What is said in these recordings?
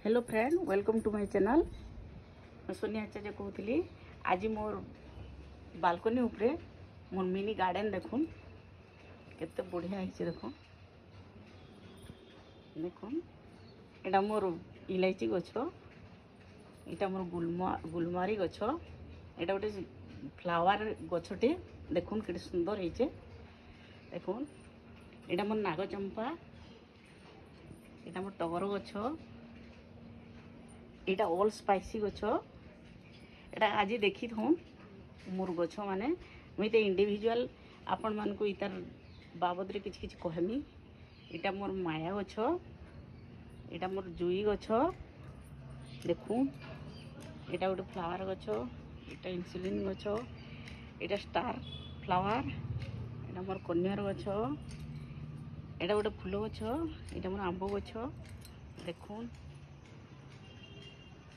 Hello friend, welcome to my channel. मैं सोनिया आचार्य कहूली। आज मोर balcony उपरे मोर मिनी गार्डन देखुन केते बढ़िया है। देखो देखुन एटा मोर इलायची गछ, एटा मोर गुलमारी गछ, एटा गोटे फ्लावर गछटे देखुन केते सुंदर है। देखुन एटा मोर नागचंपा, एटा मोर टगर गछ, एटा ऑल स्पाइसी गछ। एटा आज देखी थूँ मोर गछ माने मुझे इंडिविजुअल आपण मान को इतार बाबद रे किछ किछ कहमी। एटा मोर माया गछ, एटा मोर जुई गछ। देखू एटा गोटे फ्लावर गछ, एटा इंसुलिन गछ, एटा स्टार फ्लावर, एटा मोर कन्यार गछ, एटा गोटे फूल गछ, एटा मोर आंब गछ। देखून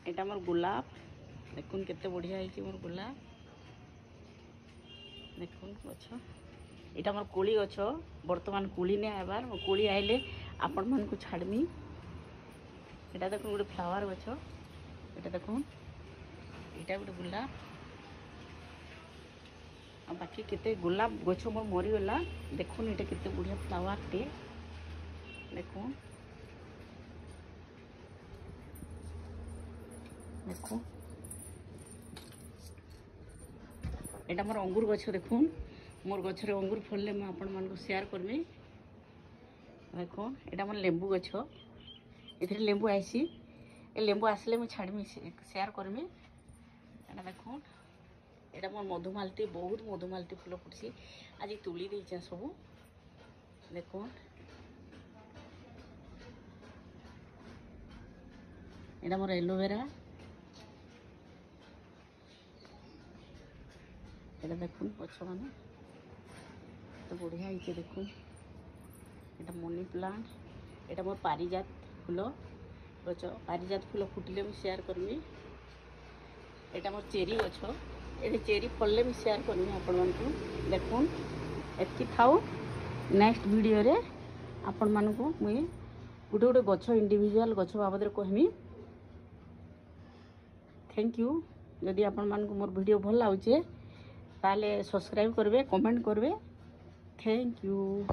एटा मोर गुलाब, देखुन केते बढ़िया है मोर गुलाब। देखुन गछ एटा मोर कोली गछ, वर्तमान कोली ने आबार कोली आइले आपण मान को छाड़मी। एटा देखुन गोटे फ्लावर गछ, एटा देखुन एटा गोटे गुलाब। आ बाकी केते गुलाब गछ मोर मरी गला। देखुन एटा केते बढ़िया फ्लावर टे। देखुन देखो एटा मोर अंगूर गछ। देखुन मोर गछरे अंगूर फलले मैं आपण मान को शेयर करमी। देखो एटा मोर लेंबू गछ, इधर लेंबू आइसी, ए लेंबू आसले मैं छाड़मी शेयर करमी। एटा देखुन एटा मोर मधुमालती, बहुत मधुमालती फूल फुटसी। आज तुली देइछे सब। देखुन एटा मोर एलोवेरा, एटा देखुन गछ माने तो बढ़िया है। देखुन एटा मनी प्लांट, एटा मोर पारिजात फूल गछ, पारिजात फूल फुटिले मैं शेयर करमी। एटा मोर चेरी गछ, एटे चेरी फलले मैं शेयर करमी आपण मान को। देखुन एतकी थाउ, नेक्स्ट वीडियो रे आपण मान को मुई गोटे गोटे गछ इंडिविजुअल गछ बाबद रे कहमी। Thank you. यदि आपण मान को मोर वीडियो भल लागुचे ताले सब्सक्राइब करबे, कमेंट करबे। Thank you.